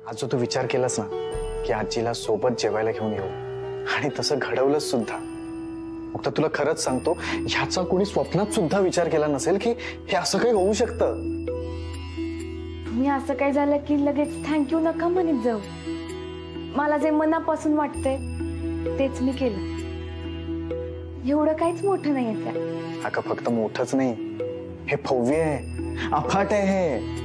आज जो तू विचार केलास ना की आजीला सोबत जेवायला घेऊन येऊ आणि तसं घडवलंच सुद्धा, मग तर तुला खरंच सांगतो ह्याचा कोणी स्वप्नात सुद्धा विचार केला नसेल की हे असं काही होऊ शकतं. मी असं काय झालं की लगेच थँक्यू नका म्हणत जाऊ. मला जे मनापासून वाटतंय तेच मी केलं. एवढं काहीच मोठं नाहीये त्यात. अगं फक्त मोठंच नाही, हे भव्य आहे, अफाट आहे.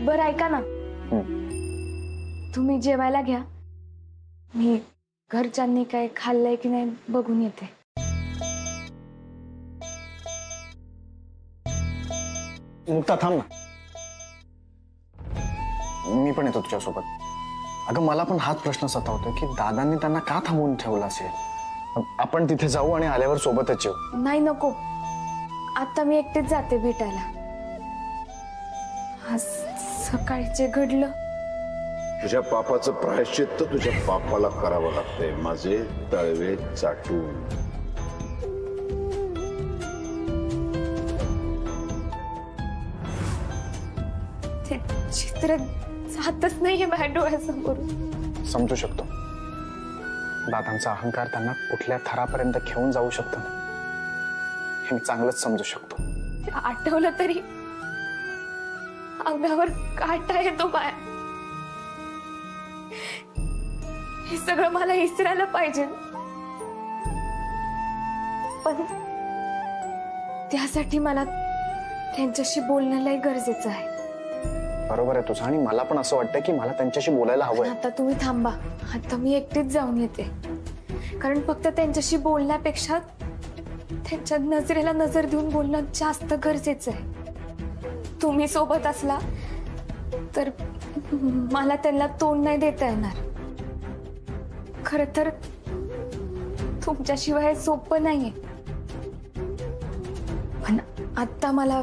बरं ऐका ना, तुम्ही जेवायला घ्या, मी घरच्यांनी काय खाल्लंय की नाही बघून येते. मुक्ता थांब ना, मी पण येतो तुझ्यासोबत. अगं मला पण हाच प्रश्न सतावतोय की दादांनी त्यांना का थांबवून ठेवलं असेल. आपण तिथे जाऊ आणि आल्यावर सोबतच येऊ. नाही नको, आता मी एकटेच जाते भेटायला. आज सकाळी जे घडलं, तुझ्या पापाचं प्रायश्चित्त तुझ्या पापाला करावं लागतंय माझे तळवे चाटून. ते चित्र जातच नाहीये माझ्या डोळ्यासमोर. समजू शकतो, दादांचा अहंकार त्यांना कुठल्या थरापर्यंत घेऊन जाऊ शकतो ना, हे मी चांगलंच समजू शकतो. आठवलं तरी अंगावर काटा येतो माया. हे सगळं मला विसरायला पाहिजे, पण त्यासाठी मला त्यांच्याशी बोलणं लय गरजेचं आहे. बरोबर आहे तुझं, आणि मला पण असं वाटतं की मला त्यांच्याशी बोलायला हवंय. आता तुम्ही थांबा, आता मी एकटीच जाऊन येते. कारण फक्त त्यांच्याशी बोलण्यापेक्षा त्यांच्या नजरेला नजर देऊन बोलणं जास्त गरजेचं आहे. तुम्ही सोबत असला तर मला त्यांना तोंड नाही देता येणार. खरं तर तुमच्याशिवाय सोपं नाहीये, पण आता मला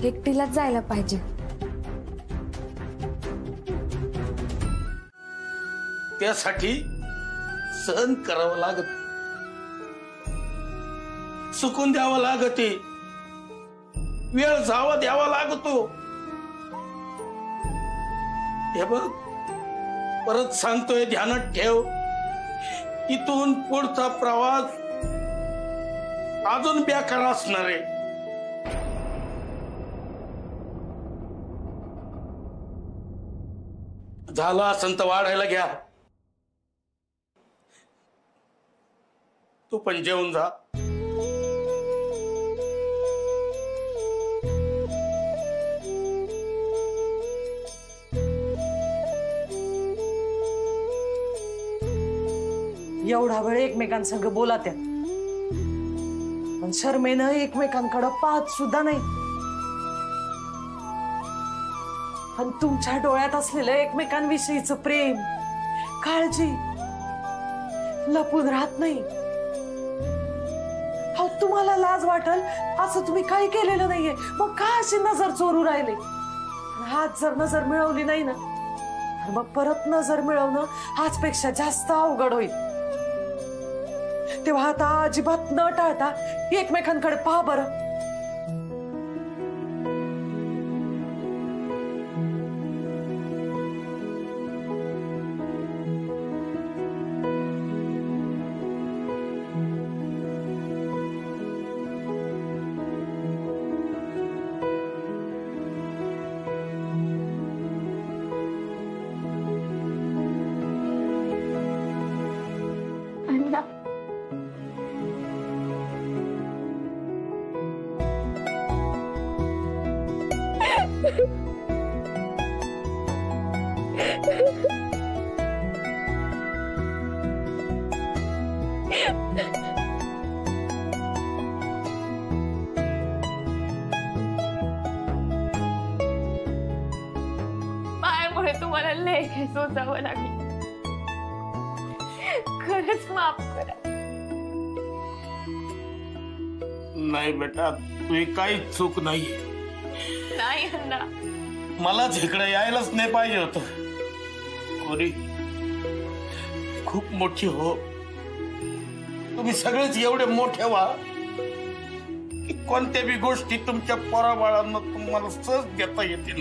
एकटीलाच जायला पाहिजे. त्यासाठी सहन करावं लागत, सुकून द्यावं लागते, वेळ जावा द्यावा लागतो. हे बघ, परत सांगतोय, ध्यानात ठेव, इथून पुढचा प्रवास अजून बेकार असणार आहे. झालं असं तर वाढायला घ्या. तू पण जेवून जा. एवढा वेळ एकमेकांसंग बोला त्या, पण शर्मेनं एकमेकांकडे पाहत सुद्धा नाही. पण तुमच्या डोळ्यात असलेलं एकमेकांविषयीचं प्रेम, काळजी लपून राहत नाही. अहो, तुम्हाला लाज वाटल असं तुम्ही काही केलेलं नाहीये, मग का अशी नजर चोरू राहिले. हाच जर नजर मिळवली नाही ना, तर मग परत नजर मिळवणं आजपेक्षा जास्त अवघड होईल. तेव्हा आता अजिबात न टाळता एकमेकांकडे पहा बरं. मायामुळे तुम्हाला लय सोसावं लागलं. खरंच माफ करा. नाही बेटा, तुझी काहीच चूक नाहीये. नाही अण्णा, मलाच इकडे यायलाच नाही पाहिजे होतं. कोरी खूप मोठी हो, तुम्ही सगळेच एवढे मोठे व्हा की कोणत्या बी गोष्टी तुमच्या पोराबाळांना तुम्हाला सहज देता येतील.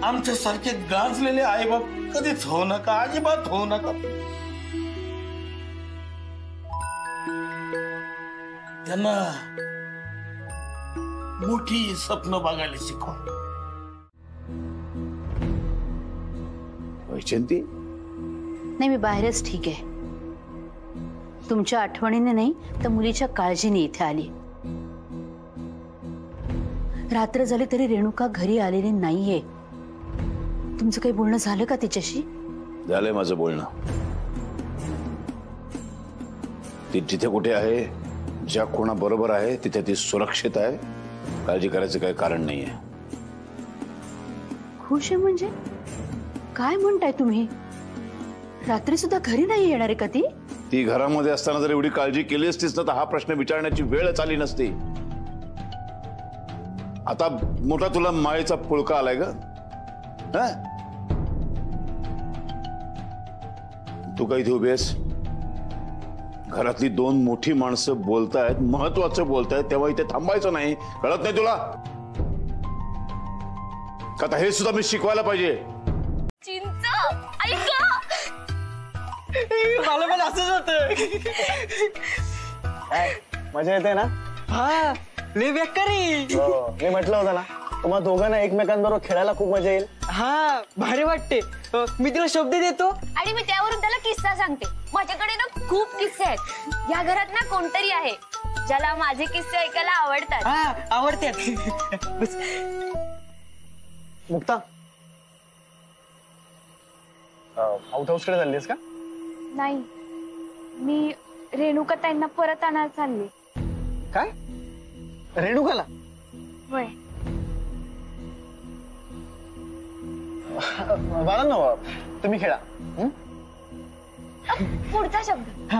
आमच्या सारखे गाजलेले आईबाप कधीच होऊ नका, अजिबात होऊ नका. त्यांना मोठी स्वप्न बघायला शिकवा. वैजयंती, नाही मी बाहेरच ठीक आहे. तुमच्या आठवणीने नाही तर मुलीच्या काळजीने इथे आली. रात्र झाली तरी रेणुका घरी आलेली नाहीये. तुमचं काही बोलणं झालं का तिच्याशी? झालंय माझं बोलणं. ती जिथे कुठे आहे, ज्या कोणा बरोबर आहे तिथे ती सुरक्षित आहे. काळजी करायचं काही कारण नाहीये. खुश आहे म्हणजे काय म्हणताय तुम्ही? रात्री सुद्धा घरी नाही येणार आहे का ती? ती घरामध्ये असताना जर एवढी काळजी केली असतीस ना तर हा प्रश्न विचारण्याची वेळच आली नसती. आता मोठा तुला मायेचा पुळका आलाय ग. तू काही इथे उभी आहेस? घरातली दोन मोठी माणसं बोलतायत, महत्वाचं बोलतायत, तेव्हा इथे थांबायचं नाही. कळत नाही तुला? का आता हे सुद्धा मी शिकवायला पाहिजे? चिंच ऐक. मला पण असंच होतं. मजा येते ना? हा लय बेकारी. मी म्हटलं होतं ना तुम्हा दोघांना एकमेकांबरोबर खेळायला खूप मजा येईल. हा भारी वाटते. मी तुला शब्द देतो आणि मी त्यावरून त्याला किस्सा सांगते. माझ्याकडे ना खूप किस्से आहेत. या घरात ना कोणतरी आहे ज्याला माझे किस्से ऐकायला आवडतात. हा आवडतात. बस. मुक्ता, आउट हाऊस कडे चाललीस का? नाही, मी रेणुका त्यांना परत आणायला चालले. काय? रेणुकाला? होय. बाळांनो, तुम्ही खेळा. पुढचा शब्द.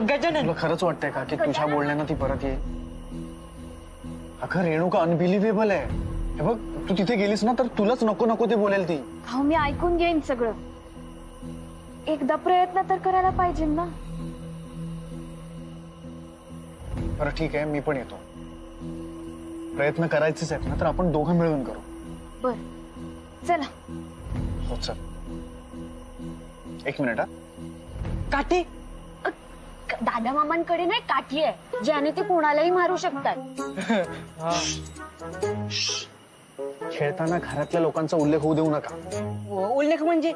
गजानन, तुला खरंच वाटतंय का की तुझ्या बोलण्यानं ती परत येईल? अगं रेणुका अनबिलिव्हेबल आहे. हे बघ, तू तिथे गेलीस ना तर तुलाच नको नको ते बोलेल ती. अहो मी ऐकून घेईन सगळं. एकदा प्रयत्न तर करायला पाहिजे ना. बरं ठीक आहे, मी पण येतो. प्रयत्न करायचेच आहेत ना तर आपण दोघं मिळून करू. बर चला. हो चल. एक मिनिट. हा काठी. दादा मामांकडे नाही काठी आहे ज्याने ते कोणालाही मारू शकतात. खेळताना घरातल्या लोकांचा उल्लेख होऊ देऊ नका. उल्लेख म्हणजे?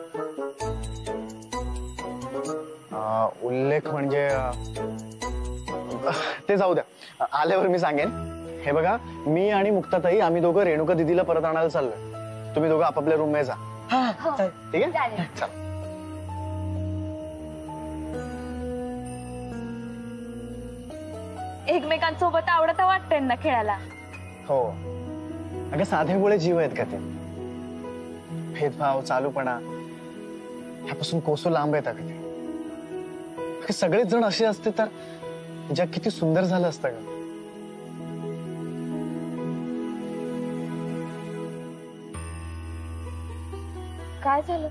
उल्लेख म्हणजे ते जाऊ द्या, आल्यावर मी सांगेन. हे बघा, मी आणि मुक्ताताई आम्ही दोघं रेणुका दिदीला परत आणायला चाललोय. तुम्ही दोघं आपापल्या रूम मध्ये जा. ठीक आहे? चालेल. चल. एकमेकांसोबत आवडत वाटतंय ना खेळायला. हो अगं, साधे गोळे जीव आहेत का ते? भेदभाव, चालूपणा ह्यापासून कोसो लांब येतात का ते? सगळेच जण असे असते तर जग किती सुंदर झालं असतं का? काय झालं?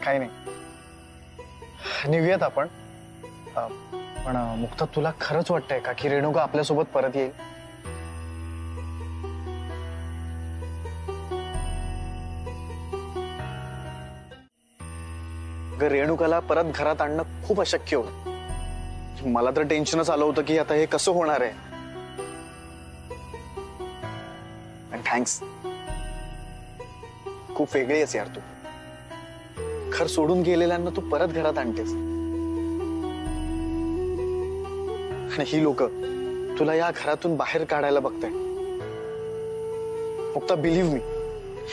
काही नाही, निघूयात आपण. पण मुक्ता, तुला खरंच वाटतंय का की रेणुका आपल्यासोबत परत येईल? रेणुकाला परत घरात आणणं खूप अशक्य होतं. मला तर टेन्शनच आलं होतं की आता हे कसं होणार आहे. थँक्स, खूप वेगळी आहेस यार तू. घर सोडून गेलेल्यांना तू परत घरात आणतेस. आणि ही लोक तुला या घरातून बाहेर काढायला बघताय. फक्त बिलीव्ह मी,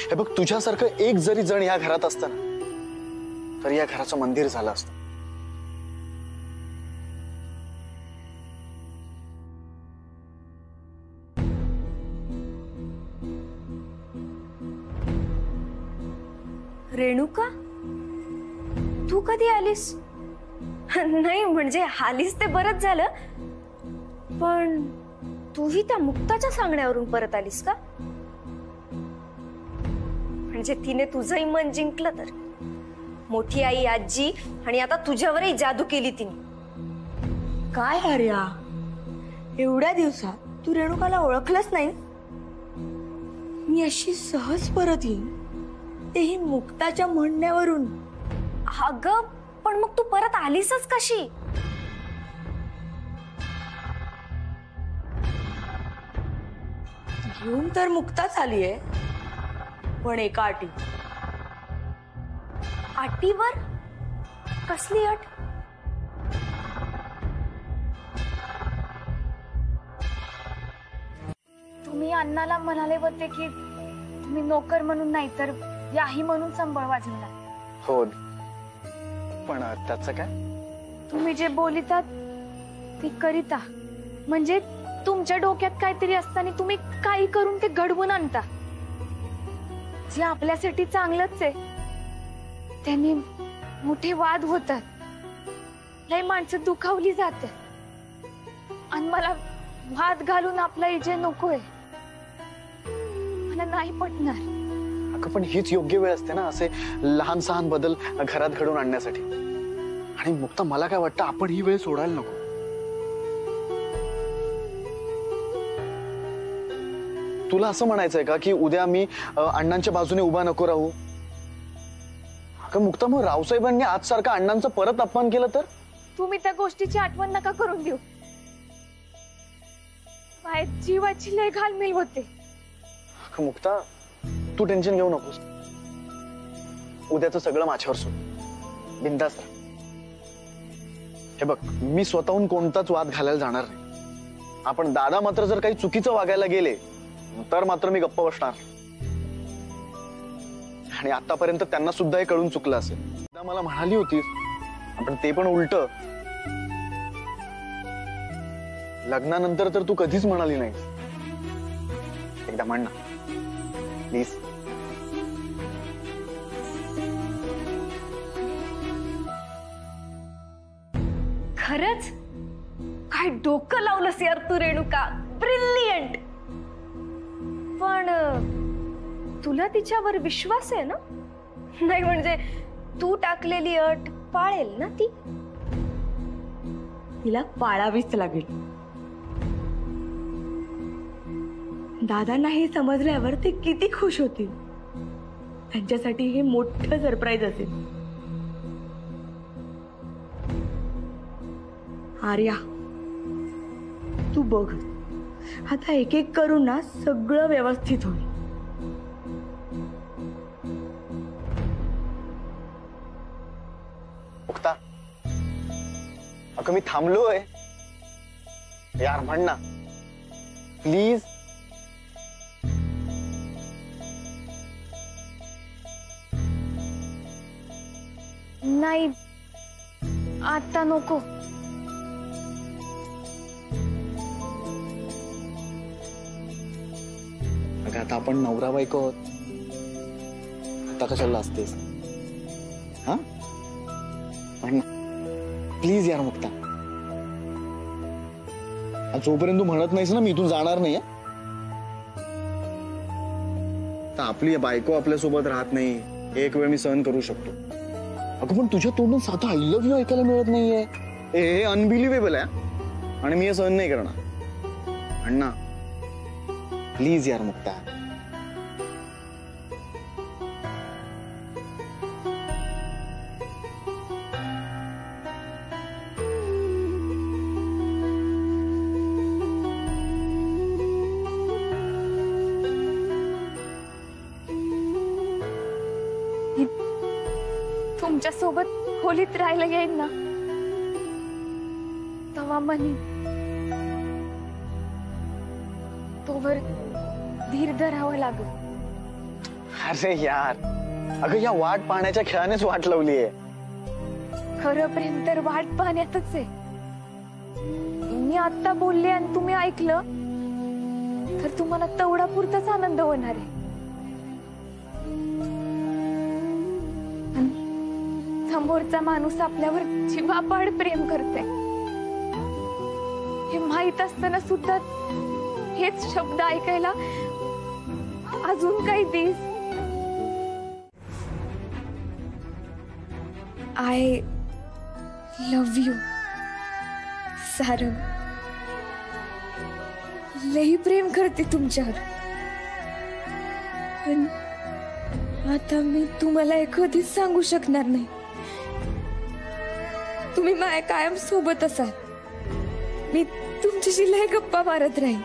हे बघ, तुझ्यासारखं एक जरी जण या घरात असतं ना तर या घराचं मंदिर झालं असतं. रेणुका, तू कधी आलीस? नाही म्हणजे आलीस ते बरंच झालं, पण तूही त्या मुक्ताच्या सांगण्यावरून परत आलीस का? म्हणजे तिने तुझंही मन जिंकलं तर? मोठी आई आजी आणि आता तुझ्यावरही जादू केली तिने. काय आर्या, एवढ्या दिवसात तू रेणुकाला ओळखलंच नाही? मी अशी सहज परत येईन, तेही मुक्ताच्या म्हणण्यावरून. अगं पण मग तू परत आलीसच कशी? घेऊन तर मुक्ताच आलीये, पण एका अटी. अटीवर? कसली अट? तुम्ही अण्णाला म्हणाले होते की तुम्ही नोकर म्हणून नाही तर याही म्हणून संबळ वाजवला. हो, पण त्याचं काय? तुम्ही जे बोलितात ते करिता, म्हणजे तुमच्या डोक्यात काहीतरी असताना तुम्ही काही करून ते घडवून आणता. जे आपल्यासाठी चांगलंच आहे त्यांनी मोठे वाद होतात, लय माणसं दुखावली जातात आणि मला वाद घालून आपला इजे नकोय. मला नाही पटणार. अगं पण हीच योग्य वेळ असते ना असे लहान सहान बदल घरात घडवून आणण्यासाठी. आणि मुक्ता, मला काय वाटतं आपण ही वेळ सोडायला नको. तुला असं म्हणायचंय का की उद्या मी अण्णांच्या बाजूने उभा नको राहू? अगं मुक्ता, मग रावसाहेबांनी आज सारखा अण्णांचं परत अपमान केलं तर? तुम्ही त्या गोष्टीची आठवण नका करून देऊ. माझ्या जीवाची लय घालमेल होते. अगं मुक्ता, तू टेन्शन घेऊ नकोस. उद्याचं सगळं माझ्यावर सोड, बिंदास राहा. हे बघ, मी स्वतःहून कोणताच वाद घालायला जाणार नाही. आपण दादा मात्र जर काही चुकीचं वागायला गेले तर मात्र मी गप्प बसणार. आणि आतापर्यंत त्यांना सुद्धा हे कळून चुकलं असेल. मला म्हणाली होती, आपण ते पण उलट. लग्नानंतर तर तू कधीच म्हणाली नाही. एकदा म्हण ना प्लीज. खरंच काय डोकं लावलंस यार तू रेणुका, ब्रिलियंट. पण तुला तिच्यावर विश्वास आहे ना? नाही म्हणजे तू टाकलेली अट पाळेल ना ती? तिला पाळावीच लागेल. दादांना हे समजल्यावर ते किती खुश होतील. त्यांच्यासाठी हे मोठं सरप्राईज असेल. आर्या, तू बघ, आता एक एक करून ना सगळं व्यवस्थित होईल. मुक्ता, अगं मी थांबलोय यार, म्हण ना प्लीज. नाही, आता नको. अगं आता आपण नवरा बायको आहोत, आता कशाला असतेस? हा, म्हण प्लीज यार मुक्ता. जोपर्यंत तू म्हणत नाहीस ना मी इथून जाणार नाही. तर आपली बायको आपल्या सोबत राहत नाही, एक वेळ मी सहन करू शकतो. अगं पण तुझ्या तोंडून साधा आय लव्ह यू ऐकायला मिळत नाहीये. हे अनबिलिव्हेबल आहे आणि मी हे सहन नाही करणार. अण्णा प्लीज यार मुक्ता. तुमच्या सोबत खोलीत राहायला येईल ना तेव्हा म्हणी तोवर धीर धरावं लागेल. अरे यार, अगं या वाट पाहण्याच्या खेळानेच वाट लावलीये. खरं प्रेम तर वाट पाहण्यातच आहे. मी आता बोलले आणि तुम्ही ऐकलं तर तुम्हाला तेवढा पुरताच आनंद होणार आहे. समोरचा माणूस आपल्यावर जीवापाड प्रेम करते हे माहित असताना सुद्धा हेच शब्द ऐकायला अजून काही दिस. I love you Sarang. लई प्रेम करते तुमच्यावर. पण आता मी तुम्हाला हे कधीच सांगू शकणार नाही. तुम्ही माझ्या कायम सोबत असाल. मी तुमच्याशी लय गप्पा मारत राहीन.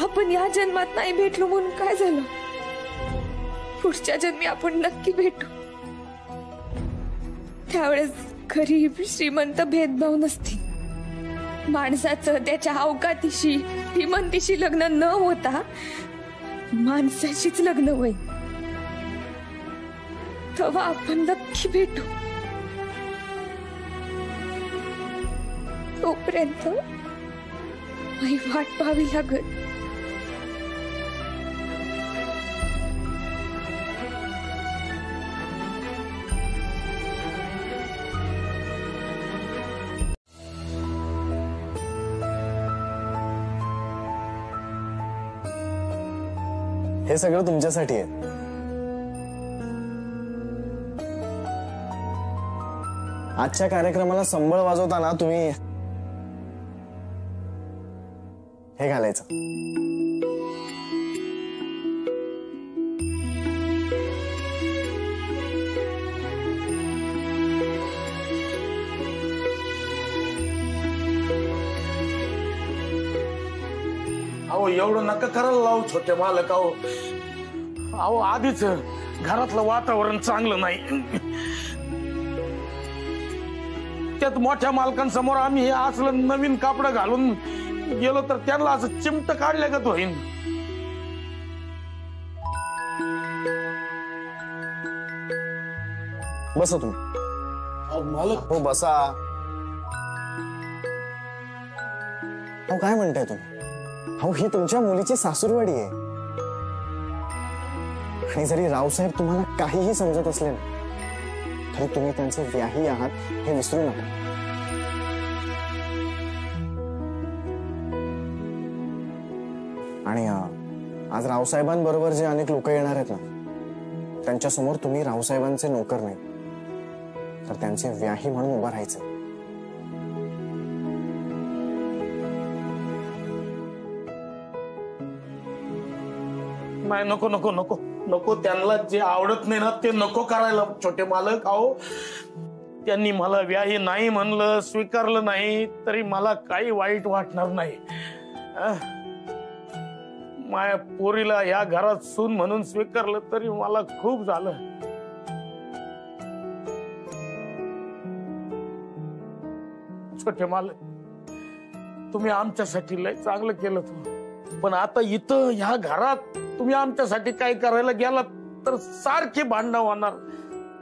आपण या जन्मात नाही भेटलो म्हणून काय झालं, पुढच्या जन्मी आपण नक्की भेटू. त्यावेळेस गरीब श्रीमंत भेदभाव नसतील. माणसाचं त्याच्या अवकातीशी श्रीमंतीशी लग्न न होता माणसाशीच लग्न होईल. तेव्हा आपण नक्की भेटू. तोपर्यंत माझी वाट पाहावी लागत. हे सगळं तुमच्यासाठी आहे. आजच्या कार्यक्रमाला संबळ वाजवताना तुम्ही हे घालायचं. अहो एवढं नका करायला लावू छोटे मालक. अहो आधीच घरातलं वातावरण चांगलं नाही. त्यात मोठ्या मालकांसमोर आम्ही हे असलं नवीन कापड घालून गेलो तर त्यांना असं चिमट काढल्यागत होईन. बसा तुम्ही. अहो मालक. हो बसा. अहो काय म्हणताय तुम्ही? अहो ही तुमच्या मुलीची सासूरवाडी आहे. आणि जरी रावसाहेब तुम्हाला काहीही समजत असले ना तरी तुम्ही त्यांचे व्याही आहात हे विसरू नका. आणि आज रावसाहेबांबरोबर जे अनेक लोक येणार आहेत ना त्यांच्यासमोर तुम्ही रावसाहेबांचे नोकर नाही तर त्यांचे व्याही म्हणून उभं राहायचं. नाही नको नको नको नको. त्यांना जे आवडत नाही ना ते नको करायला छोटे मालक. अहो त्यांनी मला व्याही नाही म्हणलं, स्वीकारलं नाही तरी मला काही वाईट वाटणार नाही. माया पोरीला या घरात सून म्हणून स्वीकारलं तरी मला खूप झालं. छोटे मालक तुम्ही आमच्यासाठी लय चांगलं केलं तुम्ही. पण आता इथं ह्या घरात तुम्ही आमच्यासाठी काय करायला गेलात तर सारखी भांडणं होणार,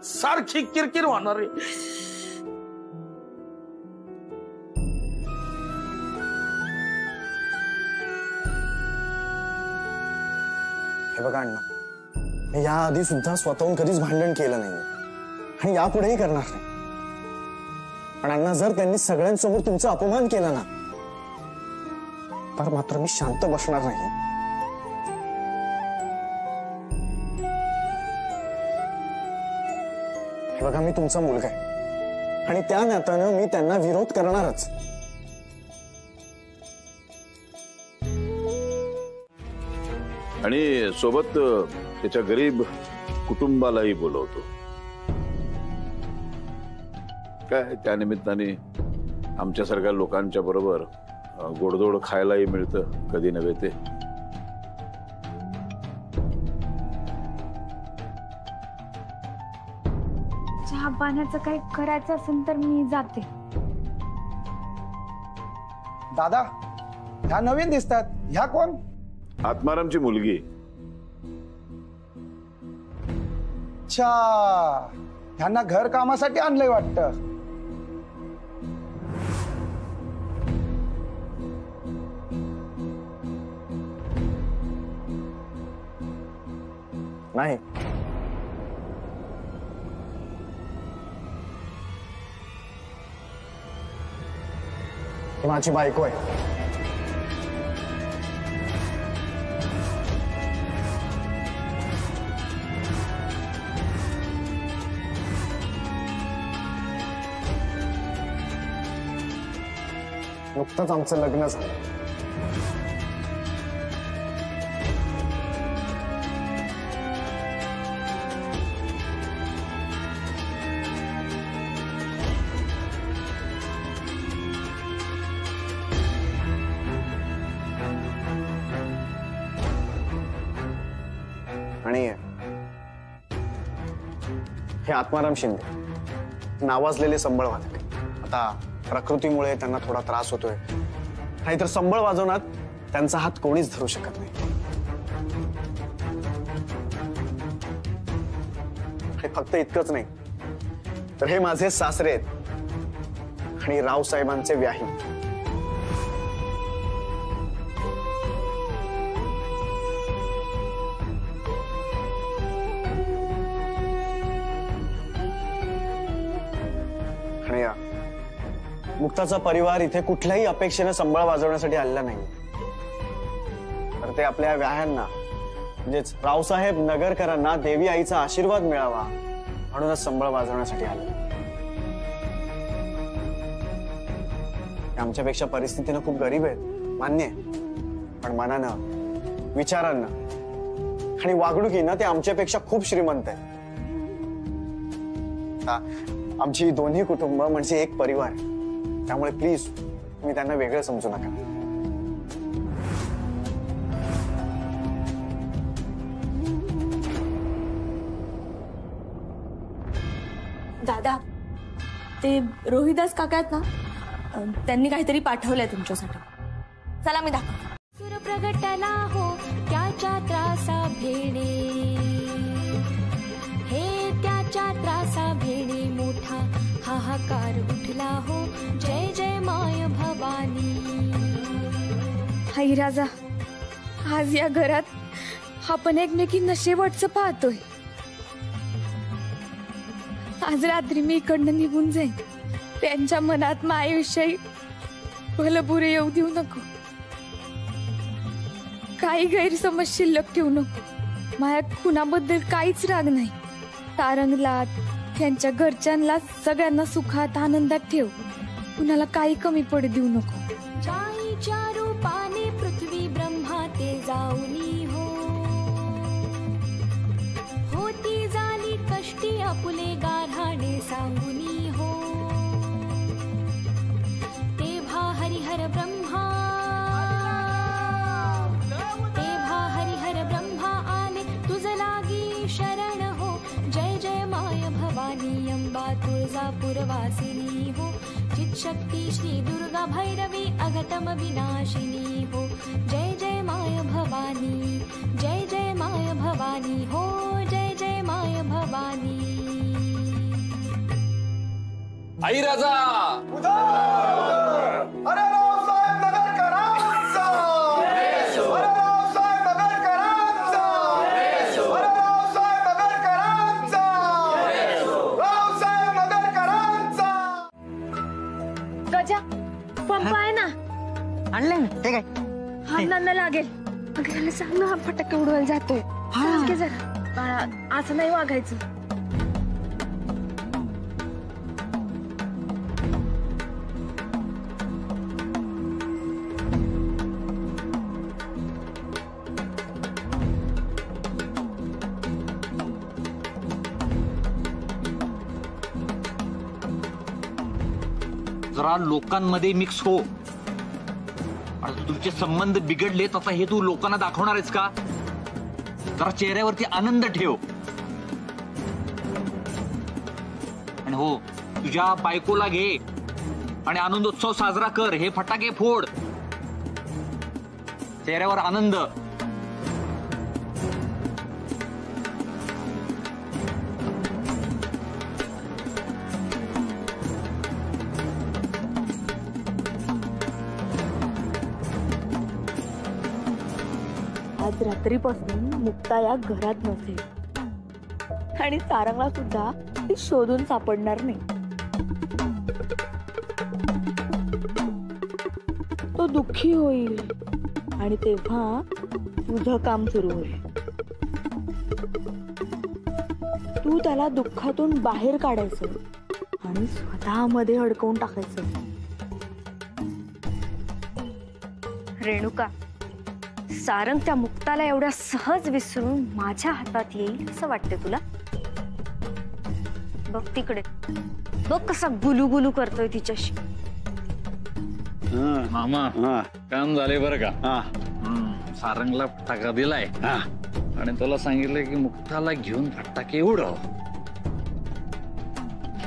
सारखी किरकिर होणार आहे. हे बघा अण्णा, मी याआधी सुद्धा स्वतःहून कधीच भांडण केलं नाही आणि यापुढेही करणार नाही. पण अण्णा जर त्यांनी सगळ्यांसमोर तुमचा अपमान केला ना तर मात्र मी शांत बसणार नाही. हे बघा मी तुमचा मुलगा आहे आणि त्या नात्यानं मी त्यांना विरोध करणारच. आणि सोबत त्याच्या गरीब कुटुंबालाही बोलवतो. काय त्या निमित्ताने आमच्यासारख्या लोकांच्या बरोबर गोडधोड खायलाही मिळतं कधी नव्हे ते. चहा पाण्याचं काही करायचं असेल तर मी जाते. दादा ह्या नवीन दिसतात, ह्या कोण? आत्मारामची मुलगी. अच्छा, ह्यांना घर कामासाठी आणलंय वाटतं. नाही, माझी बायको आहे. नुकतंच आमचं लग्न झालं. आणि हे आत्माराम शिंदे नावाजलेले संबळ वादक. आता प्रकृतीमुळे त्यांना थोडा त्रास होतोय, नाहीतर संबळ वाजवण्यात त्यांचा हात कोणीच धरू शकत नाही. हे फक्त इतकंच नाही, तर हे माझे सासरे आहेत आणि रावसाहेबांचे व्याही. मुक्ताचा परिवार इथे कुठल्याही अपेक्षेने संबळ वाजवण्यासाठी आलेला नाही, तर ते आपल्या व्याह्यांना म्हणजेच रावसाहेब नगरकरांना देवी आईचा आशीर्वाद मिळावा म्हणूनच संबळ वाजवण्यासाठी आले. आमच्यापेक्षा परिस्थितीनं खूप गरीब आहेत, मान्य आहे, पण मनानं, विचारांना आणि वागणुकीनं ते आमच्यापेक्षा खूप श्रीमंत आहेत. आमची दोन्ही कुटुंब म्हणजे एक परिवार आहे, त्यामुळे प्लीज तुम्ही त्यांना वेगळं समजू नका. दादा, ते रोहिदास काका आहेत ना, त्यांनी काहीतरी पाठवलंय तुमच्यासाठी. चला मी दाखव. सुर प्रगटला हो त्याच्या त्रासा भेणे, हे त्याच्या त्रासा भेणे मोठा हाहाकार उठला हो. जय जय माय भवानी. हाई राजा, आज या घरात आपण एकमेकींना शेवटचं पाहतोय. आज रात्री मी इकडनं निघून जाईन. त्यांच्या मनात मायेविषयी भलं बुरे येऊ देऊ नको. काही गैरसमज शिल्लक ठेवू नको. माया कुणाबद्दल काहीच राग नाही. तारंगला, त्यांच्या घरच्यांना सगळ्यांना सुखात आनंदात ठेव. कुणाला काही कमी पडू देऊ नको. जाईच्या रूपाने पृथ्वी ब्रह्मा ते जाऊनी हो, होती झाली कष्टी आपुले गाढाणे सांगुनी हो. तेव्हा हरिहर ब्रह्मा, तेव्हा हरिहर ब्रह्मा आले तुझ लागी शरण हो. जय जय माय भवानी अंबा तुळजापूर वासिनी हो. चित्शक्ती श्री दुर्गा भैरवी अगतम विनाशिनी हो. जय जय माय भवानी, जय जय माय भवानी हो. जय जय माय भवानी. आई राजा, अरे रावसाहेब नगरकरांचा, अरे रावसाहेब नगरकरांचा, अरे रावसाहेब नगरकरांचा, रावसाहेब नगरकरांचा. गजा, पंप आहे ना, आणलंय ना ते काय? हातांना लागेल. अगं त्याला सांग ना, हा फटाका उडवायला जातोय. सांग की जरा बाळा, असं नाही वागायचं. जरा लोकांमध्ये मिक्स हो. आता तुमचे संबंध बिघडले, तसा हे तू लोकांना दाखवणार आहेस का? जरा चेहऱ्यावरती आनंद ठेव. आणि हो, तुझ्या बायकोला घे आणि आनंदोत्सव साजरा कर. हे फटाके फोड, चेहऱ्यावर आनंद. आज रात्रीपासून मुक्ता या घरात नसेल आणि सारंगला सुद्धा ती शोधून सापडणार नाही. तो दुःखी होईल आणि तेव्हा तुझं काम सुरू होईल. तू त्याला दुःखातून बाहेर काढायचं आणि स्वतःमध्ये अडकवून टाकायचं. रेणुका, सारंग त्या मुक्ताला एवढ्या सहज विसरून माझ्या हातात येईल असं वाटतं तुला? बघ तिकडे, बघ कसा गुलू करतोय तिच्याशी. मामा काम झाले बरं का. सारंगला फटाका दिलाय आणि तुला सांगितलंय की मुक्ताला घेऊन फटाके उडव.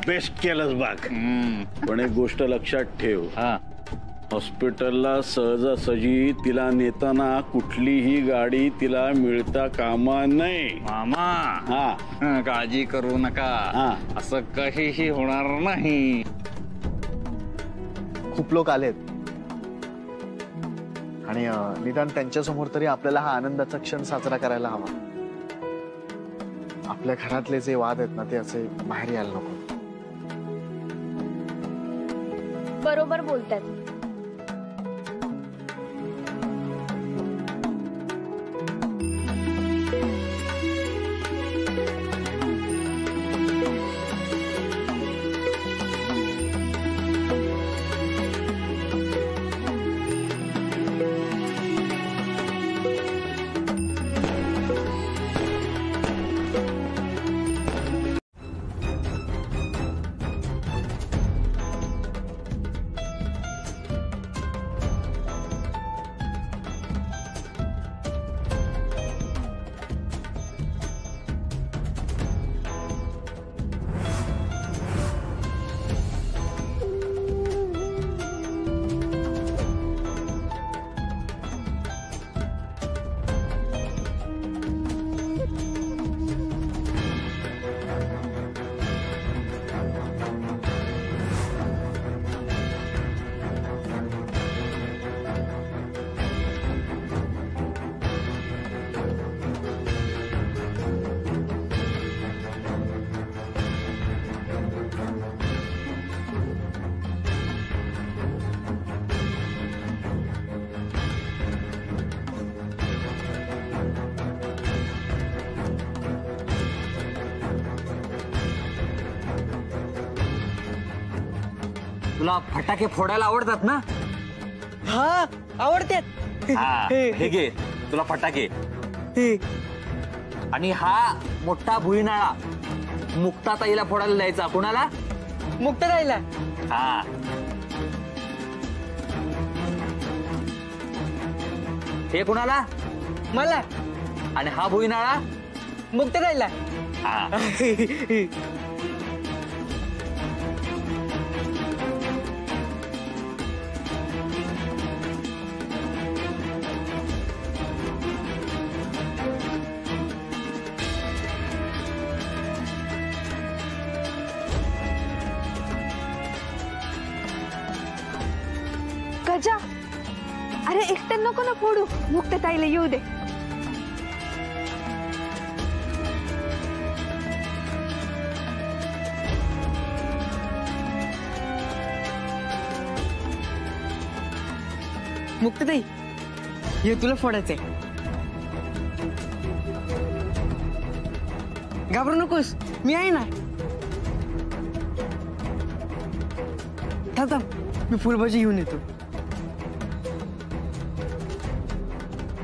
बेस्ट केलंच बाग. पण एक गोष्ट लक्षात ठेव, हॉस्पिटलला सहजासहजी तिला नेताना कुठलीही गाडी तिला मिळता कामा नये. मामा काळजी करू नका, असं काहीही होणार नाही. खूप लोक आलेत आणि निदान त्यांच्या समोर तरी आपल्याला हा आनंदाचा क्षण साजरा करायला हवा. आपल्या घरातले जे वाद आहेत ना ते असे बाहेर यायला नको. बरोबर बोलतात. तुला फटाके फोडायला आवडतात ना? हा आवडतात. हे घे तुला फटाके. आणि हा मोठा भुईनाळा मुक्ताताईला फोडायला द्यायचा. कोणाला? मुक्ताताईला. हा हे कोणाला? मला. आणि हा भुईनाळा मुक्ताताईला. हा गजा, अरे एकट्यानं नको ना फोडू, मुक्ताताईला येऊ दे. मुक्ताताई हे तुला फोडायचंय. घाबरू नकोस, मी आहे ना. थांब, मी फुलभाजी घेऊन येतो.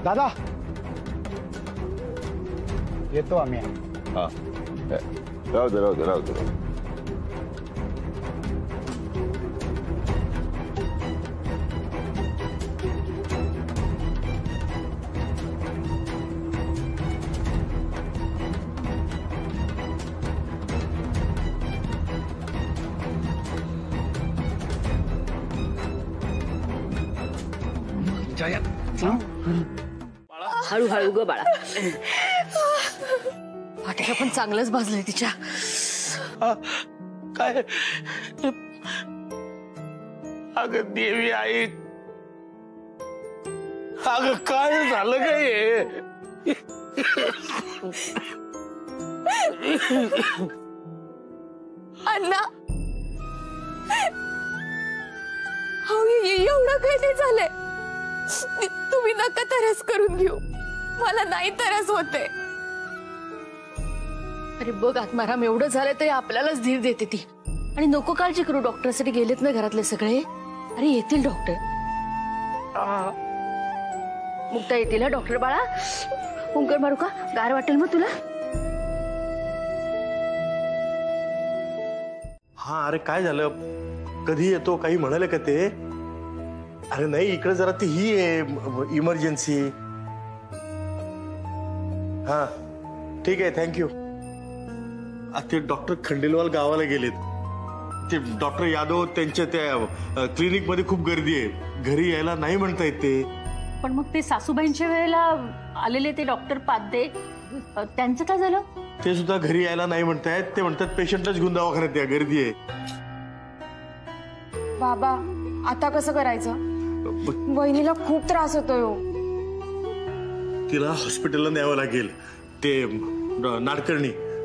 दादा येतो आम्ही. राहू दे. हळूहळू ग बाळा. फाटक्या पण चांगलंच भाजलंय तिच्या. काय अगं देवी आई, अगं काय झालं काय? अण्णा एवढं काही नाही झालंय. तुम्ही नका तरस करून घेऊ, मला नाही तरस होते. अरे बघ आत्माराम, एवढं झालंय तरी आपल्यालाच धीर देते ती. आणि नको काळजी करू, डॉक्टरसाठी गेलेत ना घरातले सगळे. अरे येतील डॉक्टर. मुक्ता येतील डॉक्टर बाळा. उंकर मारू का? गार वाटेल मग तुला. हा अरे काय झालं? कधी येतो काही म्हणाले का ते? अरे नाही इकडे जरा ती ही आहे इमर्जन्सी. हा ठीक आहे थँक्यू. ते डॉक्टर खंडेलवाल गावाला गेलेत. ते डॉक्टर यादव त्यांच्या त्या क्लिनिक मध्ये खूप गर्दी आहे. घरी यायला नाही म्हणता येत ते. पण मग ते सासूबाईंच्या वेळेला आलेले ते डॉक्टर पाध्ये त्यांचं काय झालं? ते सुद्धा घरी यायला नाही म्हणतायत. ते म्हणतात पेशंटलाच घेऊन दवाखान्यात या, गर्दी आहे. बाबा आता कसं करायचं? वहिनीला खूप त्रास होतोय. तिला हॉस्पिटलला न्यावं लागेल. ते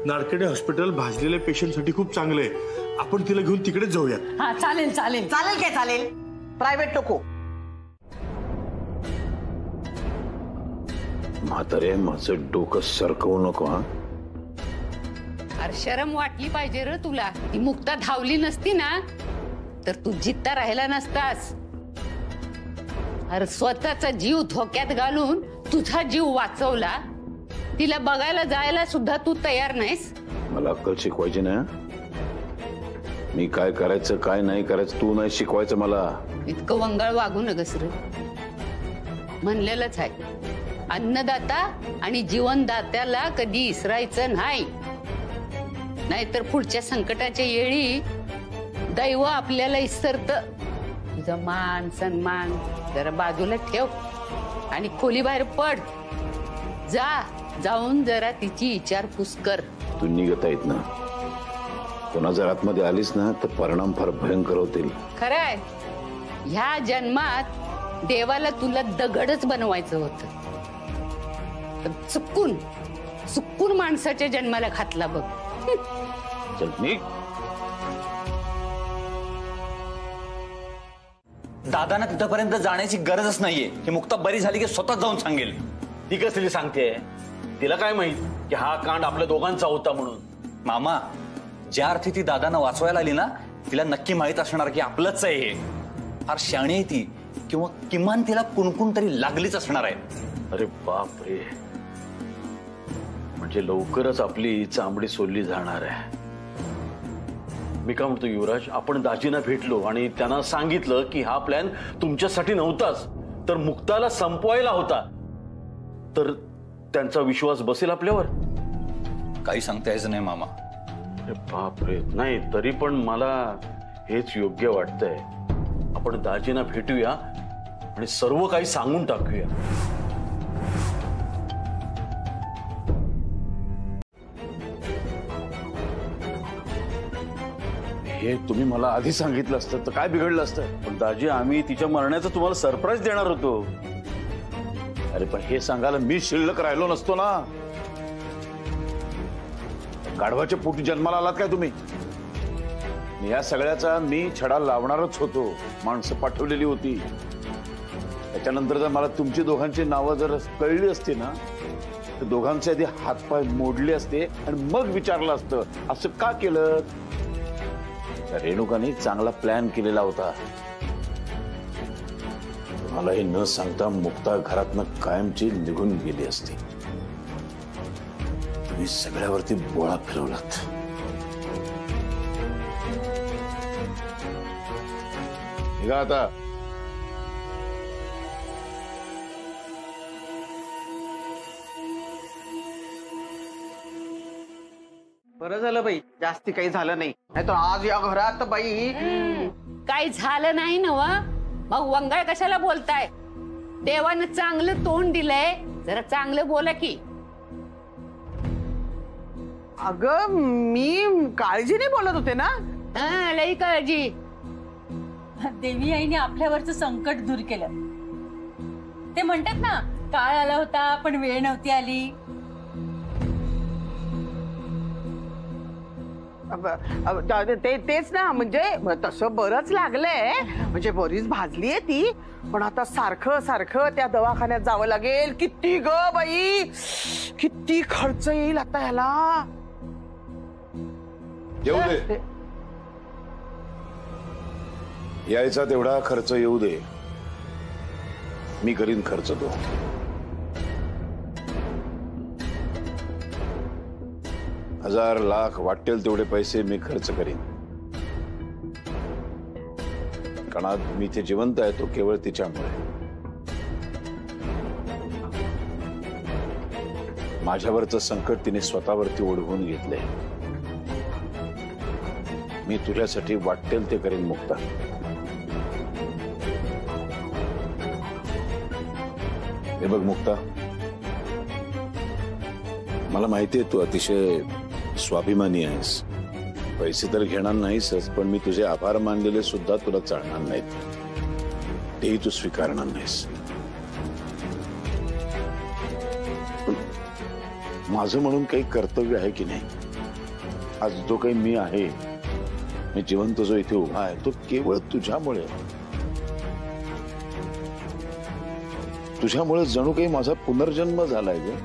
नाडकर्णी हॉस्पिटल भाजलेल्या पेशंट साठी खूप चांगलं आहे. आपण तिला घेऊन तिकडेच जाऊयात. हा चालेल चालेल. चालेल काय चालेल? प्रायव्हेट नको. म्हातारे माझं डोकं सरकवू नको. हा अरे शरम वाटली पाहिजे र तुला. ती मुक्ता धावली नसती ना तर तू जित्ता राहिला नसतास. अरे स्वतःचा जीव धोक्यात घालून तुझा जीव वाचवला. तिला बघायला जायला सुद्धा तू तयार नाहीस. मला अक्कल शिकवायची ना. मी काय करायचं काय नाही करायचं तू नाही शिकवायचं मला. इतकं वंगाळ वागू नगस रे. म्हणलेलंच आहे अन्नदाता आणि जीवनदात्याला कधी इसरायचं नाही. नाहीतर पुढच्या संकटाच्या येळी दैव आपल्याला इसरत. तुझा मान सन्मान जरा बाजूला ठेव आणि खोली बाहेर पड. जाऊन जरा तिची विचारपूस कर. तू निघत आहेत ना. पुन्हा जर आतमध्ये आलीस ना तर परिणाम फार भयंकर होतील. खरंय ह्या जन्मात देवाला तुला दगडच बनवायचं होतं. चुकून माणसाच्या जन्माला घातला बघ. चल निघ. दादांना तिथपर्यंत जाण्याची गरजच नाहीये. ही मुक्ता बरी झाली की स्वतः जाऊन सांगेल. ती कसली सांगते? तिला काय माहित की हा कांड आपल्या दोघांचा होता म्हणून. मामा ज्या अर्थी ती दादांना वाचवायला आली ना तिला नक्की माहित असणार की आपलंच आहे हे. फार शाणी आहे ती किंवा किमान तिला कुणकुण तरी लागलीच असणार आहे. अरे बाप रे. म्हणजे लवकरच आपली चांबडी सोडली जाणार आहे. मी काय म्हणतो युवराज, आपण दाजींना भेटलो आणि त्यांना सांगितलं की हा प्लॅन तुमच्यासाठी नव्हताच तर मुक्ताला संपवायला होता. तर त्यांचा विश्वास बसेल आपल्यावर? काही सांगता यायचं नाही मामा. अरे बाप रे. नाही तरी पण मला हेच योग्य वाटतंय. आपण दाजींना भेटूया आणि सर्व काही सांगून टाकूया. हे तुम्ही मला आधी सांगितलं असतं तर काय बिघडलं असतं? पण दाजी आम्ही तिच्या मरण्याचं तुम्हाला सरप्राईज देणार होतो. अरे पण हे सांगायला मी शिल्लक राहिलो नसतो ना. गाढवाच्या पोटी जन्माला आलात काय तुम्ही? या सगळ्याचा मी छडा लावणारच होतो. माणसं पाठवलेली होती. त्याच्यानंतर जर मला तुमची दोघांची नावं जर कळली असती ना तर दोघांचे आधी हातपाय मोडले असते आणि मग विचारलं असतं असं का केलं. रेणुकाने चांगला प्लॅन केलेला होता. मला हे न सांगता मुक्ता घरातनं कायमची निघून गेली असती. तुम्ही सगळ्यावरती बोळा फिरवलात. निघा आता. बरं झालं बाई जास्ती काही झालं नाही. नाहीतर आज या घरात बाई काही झालं नाही नव. मग वंगाळ कशाला बोलताय? देवानं चांगलं तोंड दिलंय जरा चांगलं बोला की. अगं मी काळजीने बोलत होते ना. लई काळजी. देवी आईने आपल्यावरचं संकट दूर केलं. ते म्हणतात ना काळ आला होता पण वेळ नव्हती आली. तेच ना. म्हणजे तसं बरंच लागलंय. म्हणजे बरीच भाजलीये ती. पण आता सारखं सारखं त्या दवाखान्यात जावं लागेल. किती ग बाई किती खर्च येईल आता ह्याला. येऊ दे. यायचा तेवढा खर्च येऊ दे. मी करीन खर्च तो. 1000 लाख वाटेल तेवढे पैसे मी खर्च करीन, कारण आज मी ते जिवंत आहे तो केवळ तिच्यामुळे. माझ्यावरचं संकट तिने स्वतःवरती ओढवून घेतले. मी तुझ्यासाठी वाटेल ते करीन मुक्ता. हे बघ मुक्ता, मला माहितीये तू अतिशय स्वाभिमानी आहेस. पैसे तर घेणार नाहीसच, पण मी तुझे आभार मानलेले सुद्धा तुला चालणार नाहीत, तेही तू स्वीकारणार नाहीस. माझं म्हणून काही कर्तव्य आहे की नाही? आज जो काही मी आहे, मी जिवंत जो इथे उभा आहे, तो केवळ तुझ्यामुळे. तुझ्यामुळे जणू काही माझा पुनर्जन्म झालाय ग.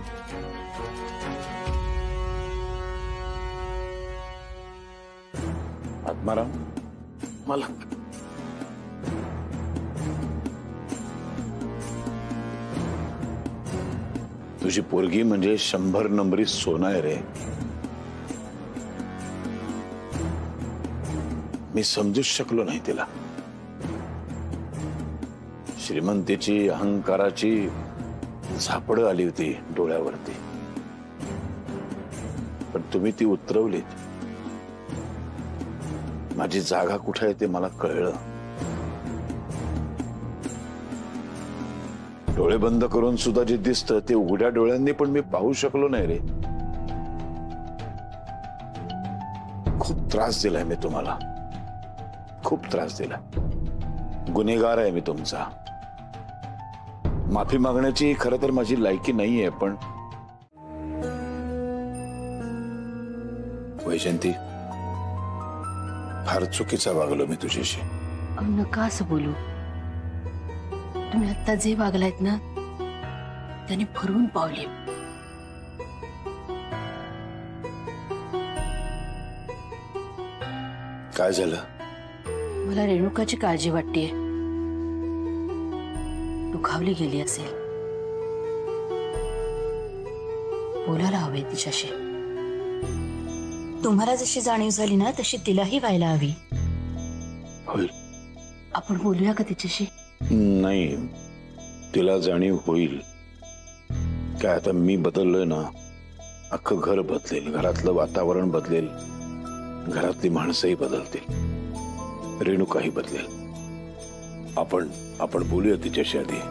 आत्माराम, मला तुझी पोरगी म्हणजे 100 नंबरी सोना आहे रे. मी समजूच शकलो नाही तिला. श्रीमंतीची, अहंकाराची झापडं आली होती डोळ्यावरती, पण तुम्ही ती उतरवलीत. माझी जागा कुठे आहे ते मला कळलं. डोळे बंद करून सुद्धा जे दिसतं ते उघड्या डोळ्यांनी पण मी पाहू शकलो नाही रे. खूप त्रास दिलाय मी तुम्हाला, खूप त्रास दिला. गुन्हेगार आहे मी तुमचा. माफी मागण्याची खरं तर माझी लायकी नाहीये, पण वैजयंती, फार चुकीचा वागलो मी तुझ्याशी. नका असं बोलू. तुम्ही आता जे वागलायत ना त्याने भरून पावले. काय झालं? मला रेणुकाची काळजी वाटतेय. दुखावली गेली असेल. बोलायला हवे तिच्याशी. तुम्हाला जशी जाणीव झाली ना तशी तिलाही व्हायला हवी. होईल. आपण बोलूया का तिच्याशी? नाही, तिला जाणीव होईल. काय आता मी बदललोय ना, अख्खं घर बदलेल, घरातलं वातावरण बदलेल, घरातली माणसंही बदलतील, रेणुकाही बदलेल. आपण बोलूया तिच्याशी आधी.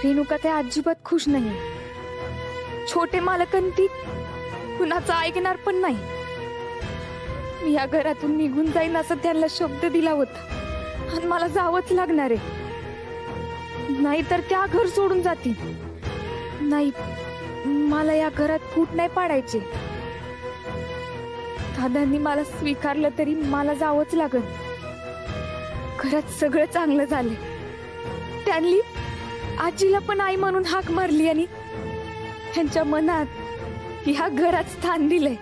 रेणुका ते अजिबात खुश नाही. छोटे मालकन ती कुणाचं ऐकणार पण नाही. मी या घरातून निघून जाईन असं त्यांना शब्द दिला होता, आणि मला जावंच लागणार आहे. नाहीतर त्या घर सोडून जातील. नाही, मला या घरात फूट नाही पाडायचे. दादांनी मला स्वीकारलं तरी मला जावंच लागल. घरात सगळं चांगलं झालं. त्यांनी आजीला पण आई म्हणून हाक मारली आणि त्यांच्या मनात ह्या घरात स्थान दिलंय.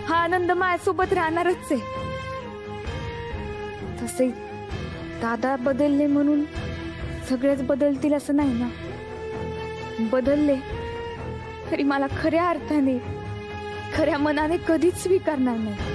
हा आनंद माझ्यासोबत राहणारच आहे. तसे दादा बदलले म्हणून सगळेच बदलतील असं नाही ना. बदलले तरी मला खऱ्या अर्थाने, खऱ्या मनाने कधीच स्वीकारणार नाही.